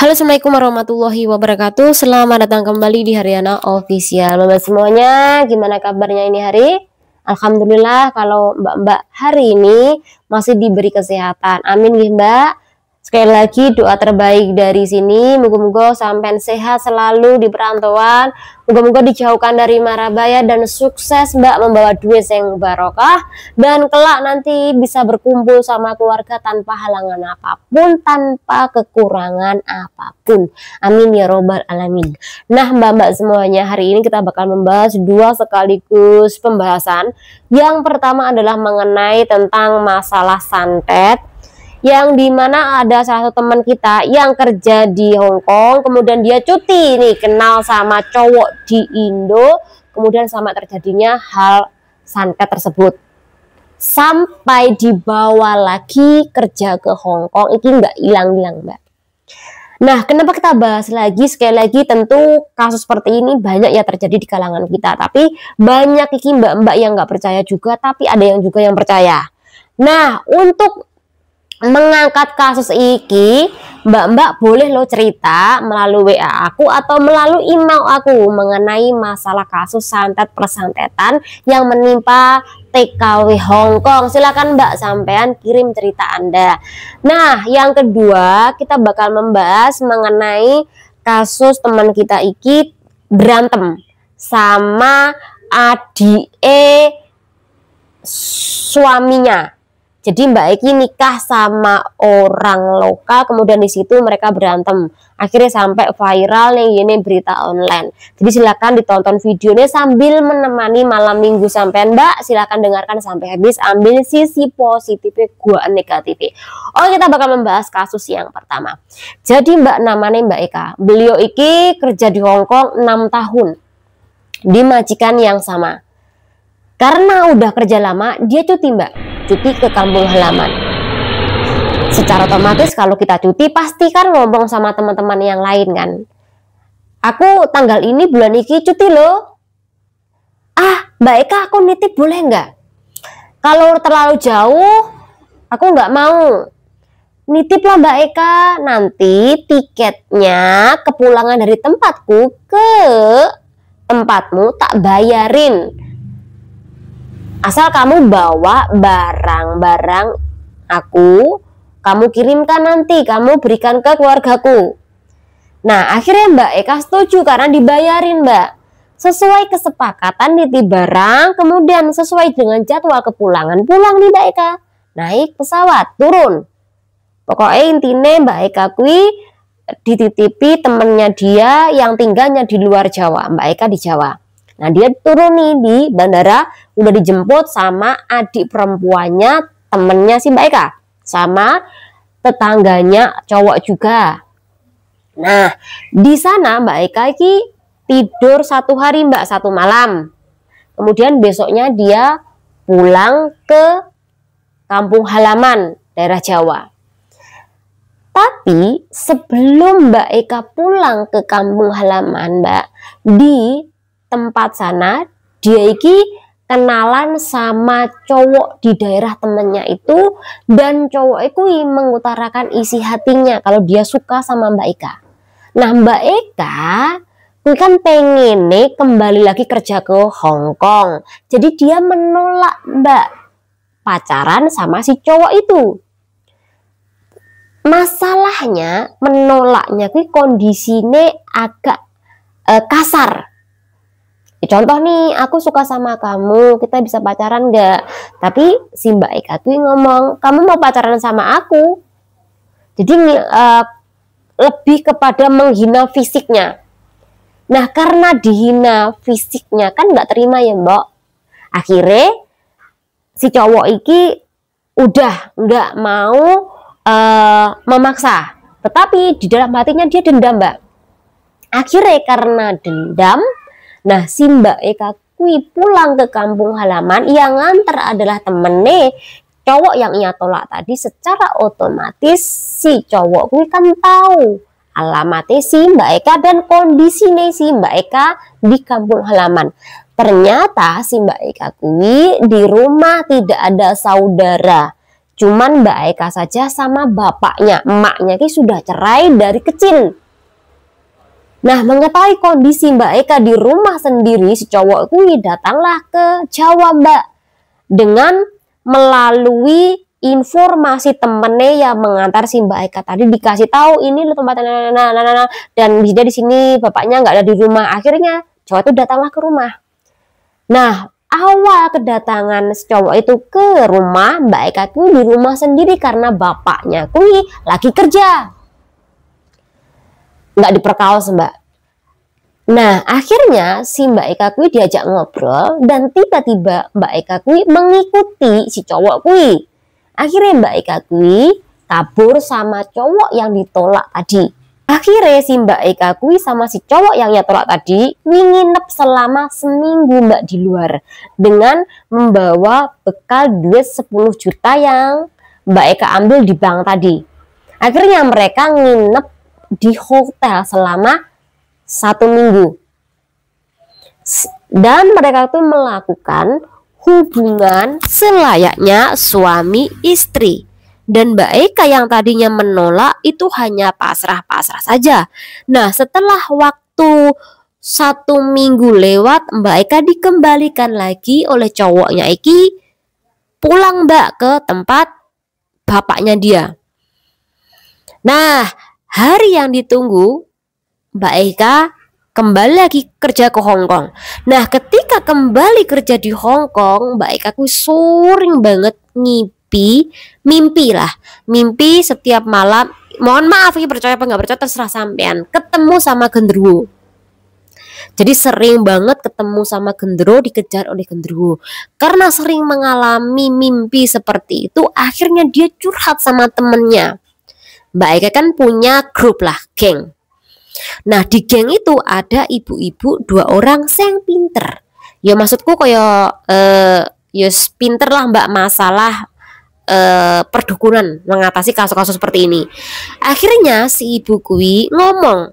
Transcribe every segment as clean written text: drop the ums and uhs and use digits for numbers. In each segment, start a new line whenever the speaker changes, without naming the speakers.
Halo, assalamualaikum warahmatullahi wabarakatuh. Selamat datang kembali di Haryana Official. Mbak semuanya, gimana kabarnya ini hari? Alhamdulillah kalau mbak-mbak hari ini masih diberi kesehatan. Amin ya mbak. Sekali lagi doa terbaik dari sini. Moga-moga sampai sehat selalu di perantauan. Moga-moga dijauhkan dari mara bahaya dan sukses mbak membawa duit yang barokah. Dan kelak nanti bisa berkumpul sama keluarga tanpa halangan apapun, tanpa kekurangan apapun. Amin ya robbal alamin. Nah mbak-mbak semuanya, hari ini kita bakal membahas dua sekaligus pembahasan. Yang pertama adalah mengenai tentang masalah santet, yang dimana ada salah satu teman kita yang kerja di Hong Kong, kemudian dia cuti nih, kenal sama cowok di Indo, kemudian sama terjadinya hal santet tersebut sampai dibawa lagi kerja ke Hong Kong. Ini nggak hilang-hilang mbak. Nah, kenapa kita bahas lagi? Sekali lagi, tentu kasus seperti ini banyak ya terjadi di kalangan kita, tapi banyak iki mbak-mbak yang nggak percaya juga, tapi ada yang juga yang percaya. Nah, untuk mengangkat kasus iki, mbak-mbak boleh lo cerita melalui WA aku atau melalui email aku mengenai masalah kasus santet persantetan yang menimpa TKW Hong Kong. Silakan mbak sampean kirim cerita Anda. Nah, yang kedua kita bakal membahas mengenai kasus teman kita iki berantem sama adik suaminya. Jadi Mbak Eki nikah sama orang lokal, kemudian di situ mereka berantem. Akhirnya sampai viral nih ini berita online. Jadi silakan ditonton videonya sambil menemani malam minggu sampean Mbak. Silakan dengarkan sampai habis, ambil sisi positifnya, gua negatifnya. Oh, kita bakal membahas kasus yang pertama. Jadi Mbak namanya Mbak Eka. Beliau iki kerja di Hong Kong 6 tahun di majikan yang sama. Karena udah kerja lama, dia cuti mbak, cuti ke kampung halaman. Secara otomatis kalau kita cuti pasti kan ngomong sama teman-teman yang lain kan. Aku tanggal ini bulan ini cuti loh. Ah Mbak Eka, aku nitip boleh nggak? Kalau terlalu jauh aku nggak mau. Nitip lah Mbak Eka, nanti tiketnya kepulangan dari tempatku ke tempatmu tak bayarin. Asal kamu bawa barang-barang aku, kamu kirimkan nanti, kamu berikan ke keluargaku. Nah, akhirnya Mbak Eka setuju karena dibayarin Mbak. Sesuai kesepakatan nitip barang, kemudian sesuai dengan jadwal kepulangan, pulang nih Mbak Eka. Naik pesawat, turun. Pokoknya intinya Mbak Eka kui dititipi temennya dia yang tinggalnya di luar Jawa, Mbak Eka di Jawa. Nah dia turun nih di bandara, udah dijemput sama adik perempuannya temennya si Mbak Eka, sama tetangganya cowok juga. Nah di sana Mbak Eka ini tidur 1 hari Mbak, 1 malam. Kemudian besoknya dia pulang ke kampung halaman daerah Jawa. Tapi sebelum Mbak Eka pulang ke kampung halaman Mbak, di tempat sana dia iki kenalan sama cowok di daerah temennya itu, dan cowok itu mengutarakan isi hatinya kalau dia suka sama Mbak Eka. Nah Mbak Eka kan pengen nih kembali lagi kerja ke Hong Kong, jadi dia menolak Mbak pacaran sama si cowok itu. Masalahnya menolaknya kondisinya agak kasar. Contoh nih, aku suka sama kamu, kita bisa pacaran nggak? Tapi si Mbak Eka tuh ngomong, kamu mau pacaran sama aku? Jadi lebih kepada menghina fisiknya. Nah karena dihina fisiknya kan nggak terima ya Mbak. Akhirnya si cowok iki udah nggak mau memaksa. Tetapi di dalam hatinya dia dendam Mbak. Akhirnya karena dendam, nah si Mbak Eka kui pulang ke kampung halaman, yang nganter adalah temennya cowok yang ia tolak tadi. Secara otomatis si cowok kui kan tahu alamatnya si Mbak Eka dan kondisinya si Mbak Eka di kampung halaman. Ternyata si Mbak Eka kui di rumah tidak ada saudara. Cuman Mbak Eka saja sama bapaknya, emaknya ki sudah cerai dari kecil. Nah, mengetahui kondisi Mbak Eka di rumah sendiri, si cowok itu datanglah ke Jawa, Mbak, dengan melalui informasi temennya yang mengantar si Mbak Eka tadi, dikasih tahu ini lo tempatnya, dan dia di sini, bapaknya nggak ada di rumah. Akhirnya cowok itu datanglah ke rumah. Nah, awal kedatangan cowok itu ke rumah Mbak Eka itu di rumah sendiri karena bapaknya kui lagi kerja, nggak diperkaos, Mbak. Nah, akhirnya si Mbak Eka kui diajak ngobrol dan tiba-tiba Mbak Eka kui mengikuti si cowok kui. Akhirnya Mbak Eka kui kabur sama cowok yang ditolak tadi. Akhirnya si Mbak Eka kui sama si cowok yang tolak tadi nginep selama seminggu, Mbak, di luar dengan membawa bekal duit 10 juta yang Mbak Eka ambil di bank tadi. Akhirnya mereka nginep di hotel selama 1 minggu dan mereka tuh melakukan hubungan selayaknya suami istri. Dan Mbak Eka yang tadinya menolak itu hanya pasrah-pasrah saja. Nah, setelah waktu 1 minggu lewat, Mbak Eka dikembalikan lagi oleh cowoknya Eki pulang, Mbak, ke tempat bapaknya dia. Nah, hari yang ditunggu, Mbak Eka kembali lagi kerja ke Hong Kong. Nah, ketika kembali kerja di Hong Kong, Mbak Eka tuh sering banget mimpi setiap malam. Mohon maaf, ini percaya apa nggak percaya terserah sampean, ketemu sama genderuwo. Jadi sering banget ketemu sama genderuwo, dikejar oleh genderuwo. Karena sering mengalami mimpi seperti itu, akhirnya dia curhat sama temennya. Mbak Eka kan punya grup lah, geng. Nah, di geng itu ada ibu-ibu 2 orang yang pinter. Ya maksudku kayak ya pinter lah, Mbak, masalah perdukunan, mengatasi kasus-kasus seperti ini. Akhirnya si ibu kui ngomong,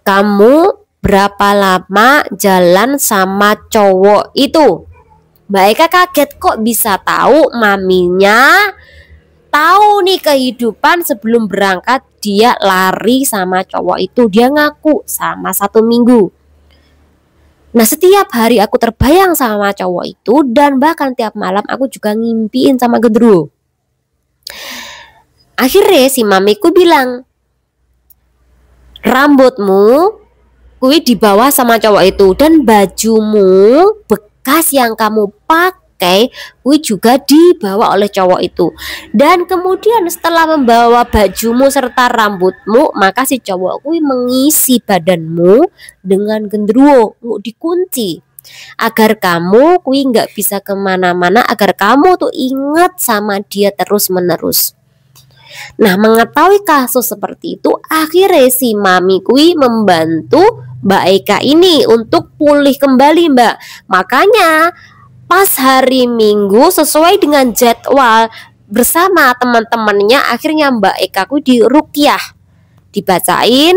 "Kamu berapa lama jalan sama cowok itu?" Mbak Eka kaget, kok bisa tahu maminya tahu nih kehidupan sebelum berangkat dia lari sama cowok itu. Dia ngaku sama 1 minggu. Nah, setiap hari aku terbayang sama cowok itu dan bahkan tiap malam aku juga ngimpiin sama genderuwo. Akhirnya si mamiku bilang, "Rambutmu kui dibawa sama cowok itu dan bajumu bekas yang kamu pakai kui juga dibawa oleh cowok itu. Dan kemudian setelah membawa bajumu serta rambutmu, maka si cowok kui mengisi badanmu dengan genderuwo, dikunci agar kamu kui nggak bisa kemana-mana, agar kamu tuh ingat sama dia terus menerus." Nah, mengetahui kasus seperti itu, akhirnya si mami kui membantu Mbak Eka ini untuk pulih kembali, Mbak. Makanya pas hari Minggu sesuai dengan jadwal bersama teman-temannya, akhirnya Mbak Eka kui diruqyah, dibacain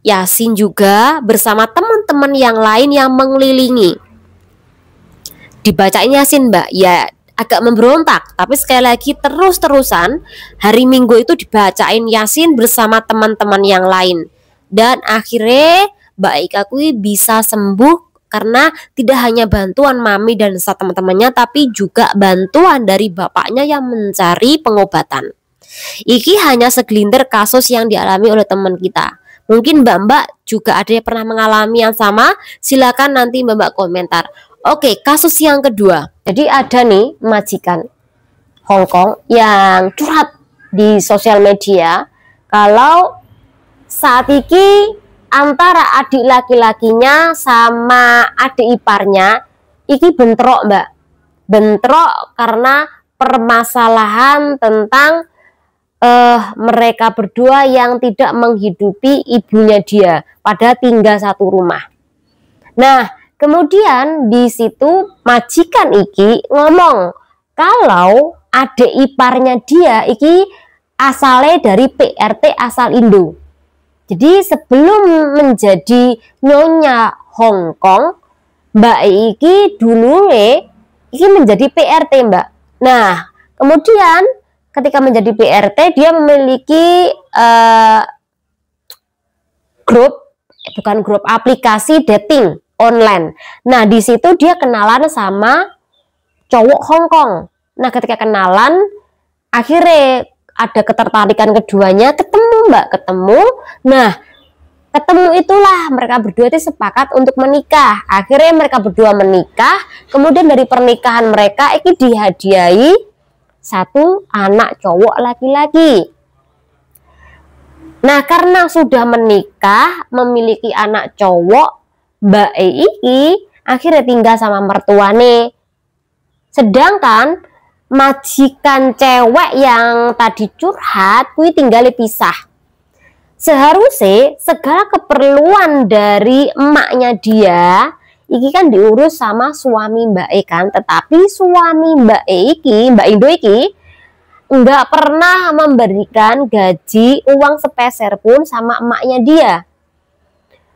Yasin juga bersama teman-teman yang lain yang mengelilingi. Dibacain Yasin, Mbak, ya agak memberontak, tapi sekali lagi terus-terusan hari Minggu itu dibacain Yasin bersama teman-teman yang lain. Dan akhirnya Mbak Eka kui bisa sembuh karena tidak hanya bantuan mami dan teman-temannya, tapi juga bantuan dari bapaknya yang mencari pengobatan. Iki hanya segelintir kasus yang dialami oleh teman kita. Mungkin Mbak-mbak juga ada yang pernah mengalami yang sama. Silakan nanti Mbak-mbak komentar. Oke, kasus yang kedua. Jadi ada nih majikan Hong Kong yang curhat di sosial media kalau saat ini antara adik laki-lakinya sama adik iparnya iki bentrok, Mbak. Bentrok karena permasalahan tentang mereka berdua yang tidak menghidupi ibunya dia, padahal tinggal satu rumah. Nah, kemudian di situ majikan iki ngomong kalau adik iparnya dia iki asalnya dari PRT asal Indo. Jadi sebelum menjadi nyonya Hong Kong, Mbak iki dulu iki menjadi PRT, Mbak. Nah, kemudian ketika menjadi PRT dia memiliki grup aplikasi dating online. Nah, di situ dia kenalan sama cowok Hongkong. Nah, ketika kenalan akhirnya ada ketertarikan keduanya, ketemu. Nah, ketemu itulah mereka berdua itu sepakat untuk menikah. Akhirnya mereka berdua menikah. Kemudian dari pernikahan mereka ini dihadiahi satu anak cowok laki-laki. Nah, karena sudah menikah, memiliki anak cowok, Mbak E iki akhirnya tinggal sama mertuane. Sedangkan majikan cewek yang tadi curhat kuwi tinggal pisah. Seharusnya segala keperluan dari emaknya dia iki kan diurus sama suami Mbak E kan, tetapi suami Mbak E iki, Mbak Indo iki nggak pernah memberikan gaji uang sepeser pun sama emaknya dia.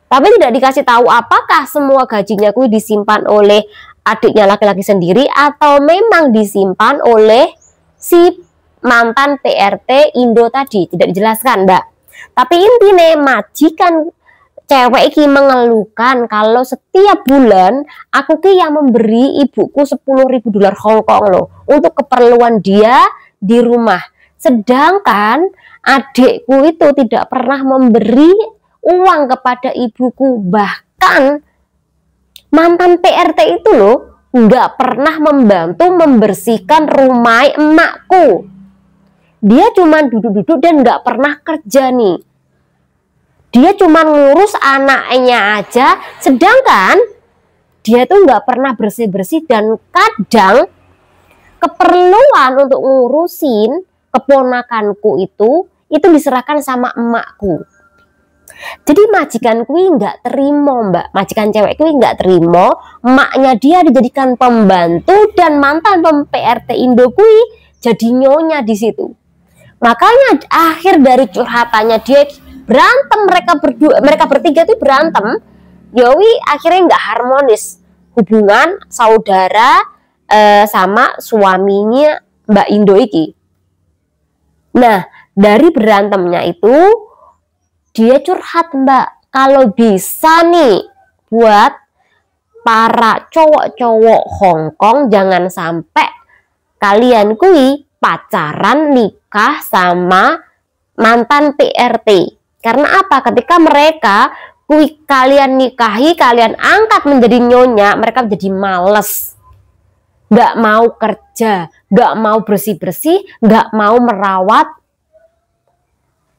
Tapi tidak dikasih tahu apakah semua gajinya kuwi disimpan oleh adiknya laki-laki sendiri atau memang disimpan oleh si mantan PRT Indo tadi. Tidak dijelaskan, Mbak. Tapi intinya majikan cewek iki mengeluhkan kalau setiap bulan aku ki yang memberi ibuku $10.000 Hongkong loh untuk keperluan dia di rumah. Sedangkan adikku itu tidak pernah memberi uang kepada ibuku. Bahkan mantan PRT itu loh nggak pernah membantu membersihkan rumah emakku. Dia cuma duduk-duduk dan nggak pernah kerja nih. Dia cuma ngurus anaknya aja, sedangkan dia tuh nggak pernah bersih-bersih dan kadang keperluan untuk ngurusin keponakanku itu diserahkan sama emakku. Jadi majikan kui nggak terima, Mbak. Majikan cewek kui nggak terima, emaknya dia dijadikan pembantu dan mantan PRT Indo kui jadi nyonya di situ. Makanya akhir dari curhatannya dia berantem, mereka bertiga itu berantem. Yowi akhirnya nggak harmonis hubungan saudara sama suaminya Mbak Indo iki. Nah, dari berantemnya itu dia curhat, Mbak, kalau bisa nih buat para cowok-cowok Hongkong jangan sampai kalian kui pacaran nikah sama mantan PRT. Karena apa? Ketika mereka kalian nikahi, kalian angkat menjadi nyonya, mereka menjadi males. Nggak mau kerja, nggak mau bersih-bersih, nggak mau merawat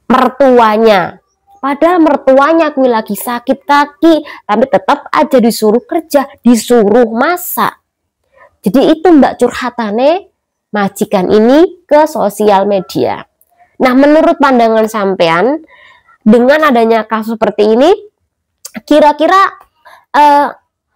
mertuanya. Padahal mertuanya kui lagi sakit kaki, tapi tetap aja disuruh kerja, disuruh masak. Jadi itu Mbak curhatannya majikan ini ke sosial media. Nah, menurut pandangan sampean, dengan adanya kasus seperti ini, kira-kira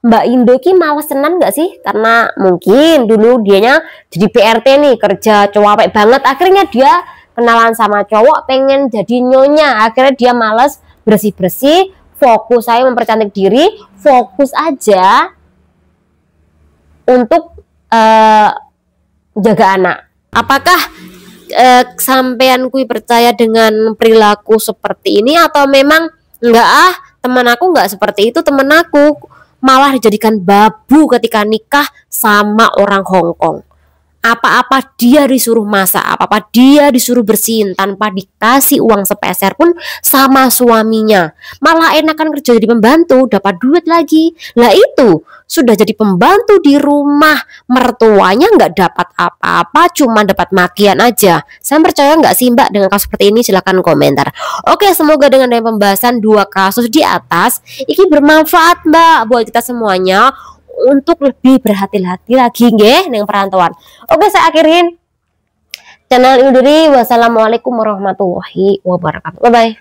Mbak Indo ki males tenan nggak sih? Karena mungkin dulu dianya jadi PRT nih, kerja cowok banget, akhirnya dia kenalan sama cowok pengen jadi nyonya, akhirnya dia males bersih-bersih, fokus saya mempercantik diri, fokus aja untuk jaga anak. Apakah sampean kui percaya dengan perilaku seperti ini atau memang enggak, teman aku enggak seperti itu, teman aku malah dijadikan babu ketika nikah sama orang Hongkong. Apa-apa dia disuruh masak, apa-apa dia disuruh bersihin tanpa dikasih uang sepeser pun sama suaminya. Malah enakan kerja jadi pembantu, dapat duit lagi. Lah itu, sudah jadi pembantu di rumah, mertuanya nggak dapat apa-apa, cuma dapat makian aja. Saya percaya nggak sih Mbak dengan kasus seperti ini? Silahkan komentar. Oke, semoga dengan pembahasan 2 kasus di atas, ini bermanfaat Mbak buat kita semuanya untuk lebih berhati-hati lagi nggih ning perantauan. Oke, saya akhirin channel ini dulu. Wassalamualaikum warahmatullahi wabarakatuh. Bye bye.